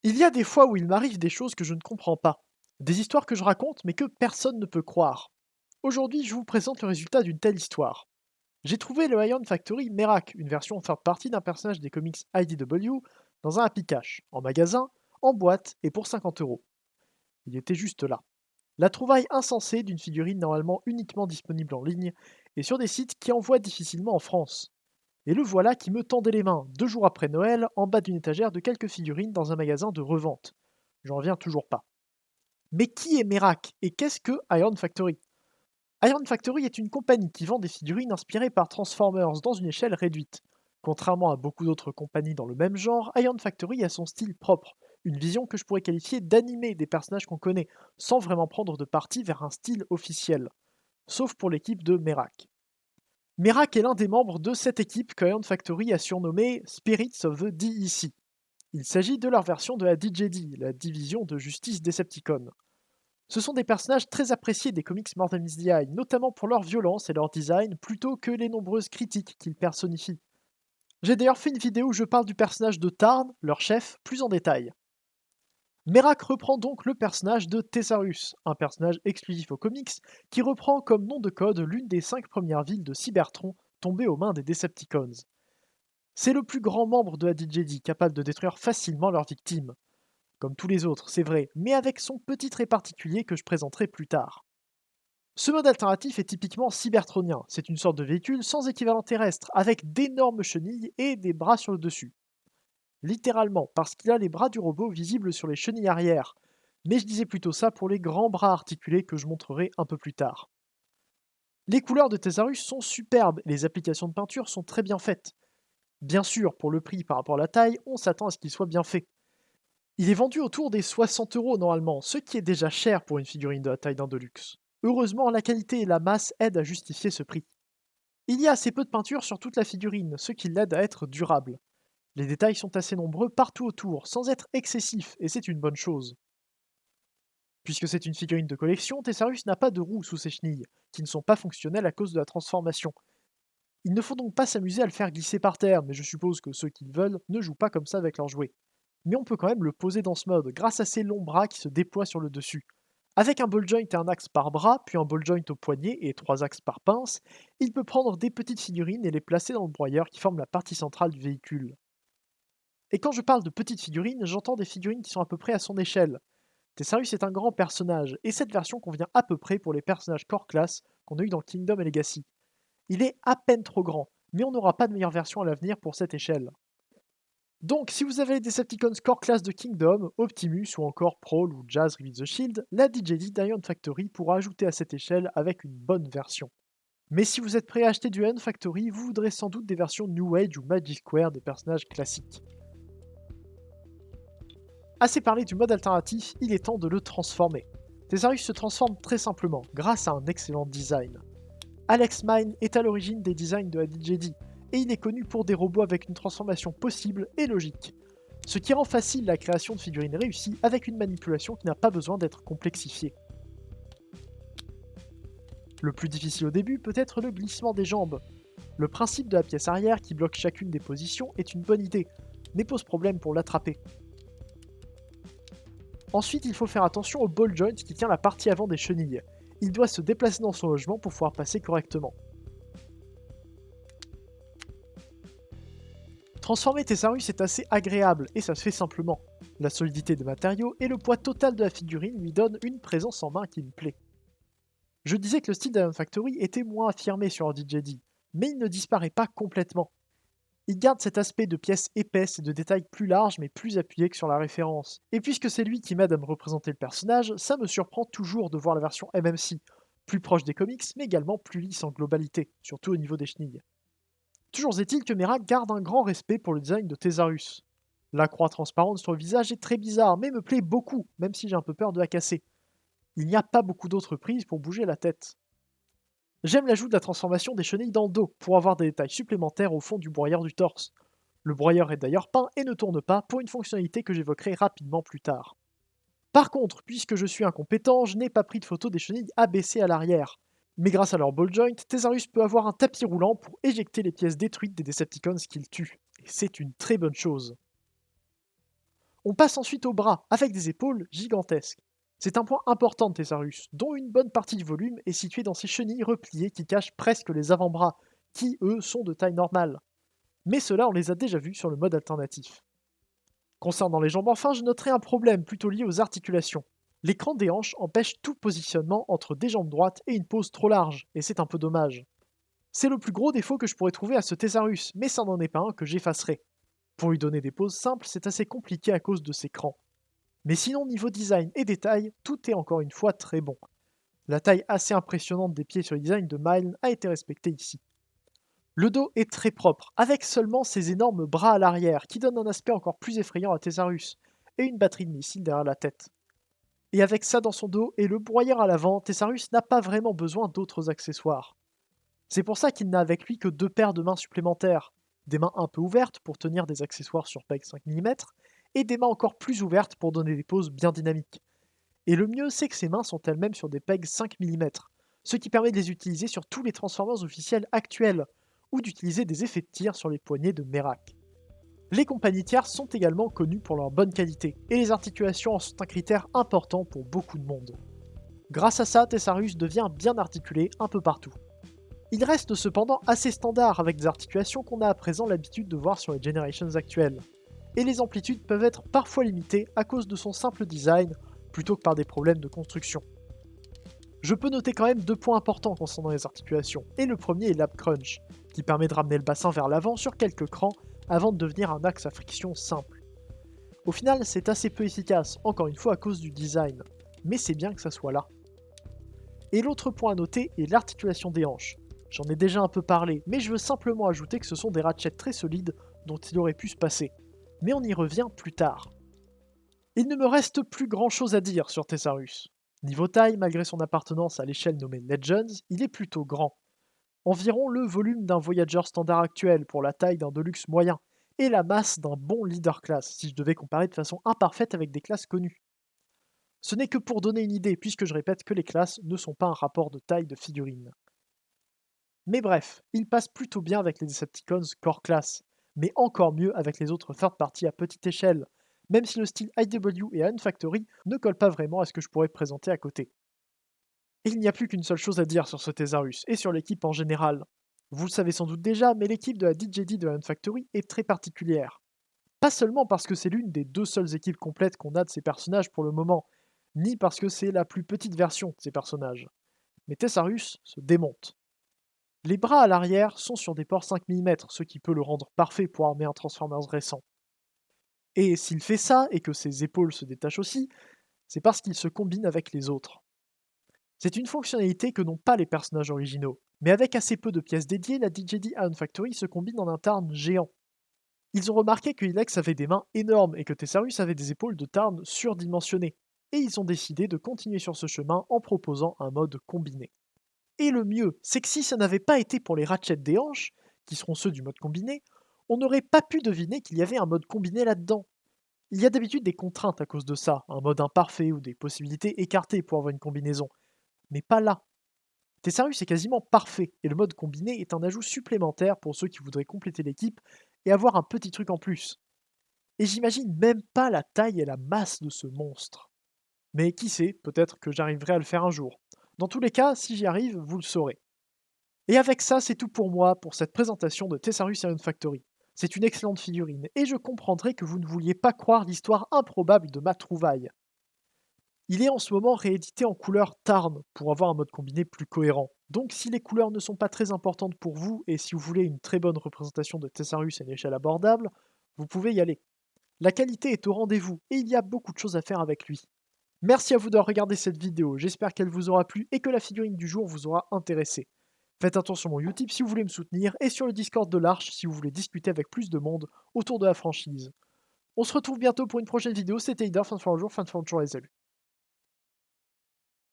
Il y a des fois où il m'arrive des choses que je ne comprends pas, des histoires que je raconte mais que personne ne peut croire. Aujourd'hui, je vous présente le résultat d'une telle histoire. J'ai trouvé le Iron Factory Merak, une version third party d'un personnage des comics IDW, dans un Happy Cash, en magasin, en boîte et pour 50 euros. Il était juste là. La trouvaille insensée d'une figurine normalement uniquement disponible en ligne et sur des sites qui envoient difficilement en France. Et le voilà qui me tendait les mains, 2 jours après Noël, en bas d'une étagère de quelques figurines dans un magasin de revente. J'en reviens toujours pas. Mais qui est Merak et qu'est-ce que Iron Factory? Iron Factory est une compagnie qui vend des figurines inspirées par Transformers dans une échelle réduite. Contrairement à beaucoup d'autres compagnies dans le même genre, Iron Factory a son style propre, une vision que je pourrais qualifier d'animé des personnages qu'on connaît, sans vraiment prendre de parti vers un style officiel. Sauf pour l'équipe de Merak. Merak est l'un des membres de cette équipe que Iron Factory a surnommée Spirits of the DEC. Il s'agit de leur version de la DJD, la division de justice Decepticon. Ce sont des personnages très appréciés des comics More Than Meets the Eye, notamment pour leur violence et leur design, plutôt que les nombreuses critiques qu'ils personnifient. J'ai d'ailleurs fait une vidéo où je parle du personnage de Tarn, leur chef, plus en détail. Merak reprend donc le personnage de Thesaurus, un personnage exclusif aux comics, qui reprend comme nom de code l'une des 5 premières villes de Cybertron tombées aux mains des Decepticons. C'est le plus grand membre de la DJD, capable de détruire facilement leurs victimes. Comme tous les autres, c'est vrai, mais avec son petit trait particulier que je présenterai plus tard. Ce mode alternatif est typiquement cybertronien, c'est une sorte de véhicule sans équivalent terrestre, avec d'énormes chenilles et des bras sur le dessus. Littéralement, parce qu'il a les bras du robot visibles sur les chenilles arrière, mais je disais plutôt ça pour les grands bras articulés que je montrerai un peu plus tard. Les couleurs de Thesaurus sont superbes et les applications de peinture sont très bien faites. Bien sûr, pour le prix par rapport à la taille, on s'attend à ce qu'il soit bien fait. Il est vendu autour des 60 euros normalement, ce qui est déjà cher pour une figurine de la taille d'un Deluxe. Heureusement, la qualité et la masse aident à justifier ce prix. Il y a assez peu de peinture sur toute la figurine, ce qui l'aide à être durable. Les détails sont assez nombreux partout autour, sans être excessifs, et c'est une bonne chose. Puisque c'est une figurine de collection, Thesaurus n'a pas de roues sous ses chenilles, qui ne sont pas fonctionnelles à cause de la transformation. Il ne faut donc pas s'amuser à le faire glisser par terre, mais je suppose que ceux qui le veulent ne jouent pas comme ça avec leurs jouets. Mais on peut quand même le poser dans ce mode, grâce à ses longs bras qui se déploient sur le dessus. Avec un ball joint et un axe par bras, puis un ball joint au poignet et 3 axes par pince, il peut prendre des petites figurines et les placer dans le broyeur qui forme la partie centrale du véhicule. Et quand je parle de petites figurines, j'entends des figurines qui sont à peu près à son échelle. Tessarius est un grand personnage, et cette version convient à peu près pour les personnages core class qu'on a eu dans Kingdom et Legacy. Il est à peine trop grand, mais on n'aura pas de meilleure version à l'avenir pour cette échelle. Donc, si vous avez les Decepticons core class de Kingdom, Optimus ou encore Prowl ou Jazz Reveal the Shield, la DJD d'Iron Factory pourra ajouter à cette échelle avec une bonne version. Mais si vous êtes prêt à acheter du Iron Factory, vous voudrez sans doute des versions New Age ou Magic Square des personnages classiques. Assez parlé du mode alternatif, il est temps de le transformer. Thesaurus se transforme très simplement, grâce à un excellent design. Alex Mine est à l'origine des designs de la DJD, et il est connu pour des robots avec une transformation possible et logique, ce qui rend facile la création de figurines réussies avec une manipulation qui n'a pas besoin d'être complexifiée. Le plus difficile au début peut être le glissement des jambes. Le principe de la pièce arrière qui bloque chacune des positions est une bonne idée, mais pose problème pour l'attraper. Ensuite, il faut faire attention au ball joint qui tient la partie avant des chenilles. Il doit se déplacer dans son logement pour pouvoir passer correctement. Transformer Thesaurus est assez agréable et ça se fait simplement. La solidité des matériaux et le poids total de la figurine lui donnent une présence en main qui me plaît. Je disais que le style d'Iron Factory était moins affirmé sur DJD, mais il ne disparaît pas complètement. Il garde cet aspect de pièces épaisses et de détails plus larges mais plus appuyés que sur la référence. Et puisque c'est lui qui m'aide à me représenter le personnage, ça me surprend toujours de voir la version MMC, plus proche des comics mais également plus lisse en globalité, surtout au niveau des chenilles. Toujours est-il que Merak garde un grand respect pour le design de Thesaurus. La croix transparente sur le visage est très bizarre mais me plaît beaucoup, même si j'ai un peu peur de la casser. Il n'y a pas beaucoup d'autres prises pour bouger la tête. J'aime l'ajout de la transformation des chenilles dans le dos, pour avoir des détails supplémentaires au fond du broyeur du torse. Le broyeur est d'ailleurs peint et ne tourne pas pour une fonctionnalité que j'évoquerai rapidement plus tard. Par contre, puisque je suis incompétent, je n'ai pas pris de photo des chenilles abaissées à l'arrière. Mais grâce à leur ball joint, Thesaurus peut avoir un tapis roulant pour éjecter les pièces détruites des Decepticons qu'il tue. Et c'est une très bonne chose. On passe ensuite aux bras, avec des épaules gigantesques. C'est un point important de Thésaurus, dont une bonne partie du volume est située dans ses chenilles repliées qui cachent presque les avant-bras, qui eux sont de taille normale. Mais ceux-là on les a déjà vus sur le mode alternatif. Concernant les jambes enfin, je noterai un problème plutôt lié aux articulations. L'écran des hanches empêche tout positionnement entre des jambes droites et une pose trop large, et c'est un peu dommage. C'est le plus gros défaut que je pourrais trouver à ce Thésaurus, mais ça n'en est pas un que j'effacerai. Pour lui donner des poses simples, c'est assez compliqué à cause de ses crans. Mais sinon, niveau design et détail, tout est encore une fois très bon. La taille assez impressionnante des pieds sur le design de Milne a été respectée ici. Le dos est très propre, avec seulement ses énormes bras à l'arrière qui donnent un aspect encore plus effrayant à Thésaurus, et une batterie de missiles derrière la tête. Et avec ça dans son dos et le broyeur à l'avant, Thésaurus n'a pas vraiment besoin d'autres accessoires. C'est pour ça qu'il n'a avec lui que 2 paires de mains supplémentaires, des mains un peu ouvertes pour tenir des accessoires sur peg 5 mm, et des mains encore plus ouvertes pour donner des poses bien dynamiques. Et le mieux, c'est que ces mains sont elles-mêmes sur des pegs 5 mm, ce qui permet de les utiliser sur tous les Transformers officiels actuels, ou d'utiliser des effets de tir sur les poignets de Merak. Les compagnies tierces sont également connues pour leur bonne qualité, et les articulations en sont un critère important pour beaucoup de monde. Grâce à ça, Thésaurus devient bien articulé un peu partout. Il reste cependant assez standard avec des articulations qu'on a à présent l'habitude de voir sur les Generations actuelles, et les amplitudes peuvent être parfois limitées à cause de son simple design plutôt que par des problèmes de construction. Je peux noter quand même 2 points importants concernant les articulations, et le premier est l'ab crunch, qui permet de ramener le bassin vers l'avant sur quelques crans avant de devenir un axe à friction simple. Au final, c'est assez peu efficace, encore une fois à cause du design, mais c'est bien que ça soit là. Et l'autre point à noter est l'articulation des hanches. J'en ai déjà un peu parlé, mais je veux simplement ajouter que ce sont des ratchets très solides dont il aurait pu se passer. Mais on y revient plus tard. Il ne me reste plus grand chose à dire sur Thésaurus. Niveau taille, malgré son appartenance à l'échelle nommée Legends, il est plutôt grand. Environ le volume d'un Voyager standard actuel pour la taille d'un Deluxe moyen, et la masse d'un bon Leader Class, si je devais comparer de façon imparfaite avec des classes connues. Ce n'est que pour donner une idée, puisque je répète que les classes ne sont pas un rapport de taille de figurine. Mais bref, il passe plutôt bien avec les Decepticons Core Class, mais encore mieux avec les autres third party à petite échelle, même si le style IDW et Iron Factory ne colle pas vraiment à ce que je pourrais présenter à côté. Et il n'y a plus qu'une seule chose à dire sur ce Thésaurus, et sur l'équipe en général. Vous le savez sans doute déjà, mais l'équipe de la DJD de Iron Factory est très particulière. Pas seulement parce que c'est l'une des 2 seules équipes complètes qu'on a de ces personnages pour le moment, ni parce que c'est la plus petite version de ces personnages. Mais Thésaurus se démonte. Les bras à l'arrière sont sur des ports 5 mm, ce qui peut le rendre parfait pour armer un Transformers récent. Et s'il fait ça, et que ses épaules se détachent aussi, c'est parce qu'il se combine avec les autres. C'est une fonctionnalité que n'ont pas les personnages originaux, mais avec assez peu de pièces dédiées, la DJD Iron Factory se combine en un Tarn géant. Ils ont remarqué que Ilex avait des mains énormes et que Thésaurus avait des épaules de Tarn surdimensionnées, et ils ont décidé de continuer sur ce chemin en proposant un mode combiné. Et le mieux, c'est que si ça n'avait pas été pour les ratchets des hanches, qui seront ceux du mode combiné, on n'aurait pas pu deviner qu'il y avait un mode combiné là-dedans. Il y a d'habitude des contraintes à cause de ça, un mode imparfait ou des possibilités écartées pour avoir une combinaison, mais pas là. Tessarius est quasiment parfait, et le mode combiné est un ajout supplémentaire pour ceux qui voudraient compléter l'équipe et avoir un petit truc en plus. Et j'imagine même pas la taille et la masse de ce monstre. Mais qui sait, peut-être que j'arriverai à le faire un jour. Dans tous les cas, si j'y arrive, vous le saurez. Et avec ça, c'est tout pour moi pour cette présentation de Tessarius Iron Factory. C'est une excellente figurine, et je comprendrai que vous ne vouliez pas croire l'histoire improbable de ma trouvaille. Il est en ce moment réédité en couleur Tarn pour avoir un mode combiné plus cohérent. Donc si les couleurs ne sont pas très importantes pour vous et si vous voulez une très bonne représentation de Tessarius à une échelle abordable, vous pouvez y aller. La qualité est au rendez-vous et il y a beaucoup de choses à faire avec lui. Merci à vous d'avoir regardé cette vidéo, j'espère qu'elle vous aura plu et que la figurine du jour vous aura intéressé. Faites attention sur mon Utip si vous voulez me soutenir et sur le Discord de l'Arche si vous voulez discuter avec plus de monde autour de la franchise. On se retrouve bientôt pour une prochaine vidéo, c'était Ida, fin de jour et salut.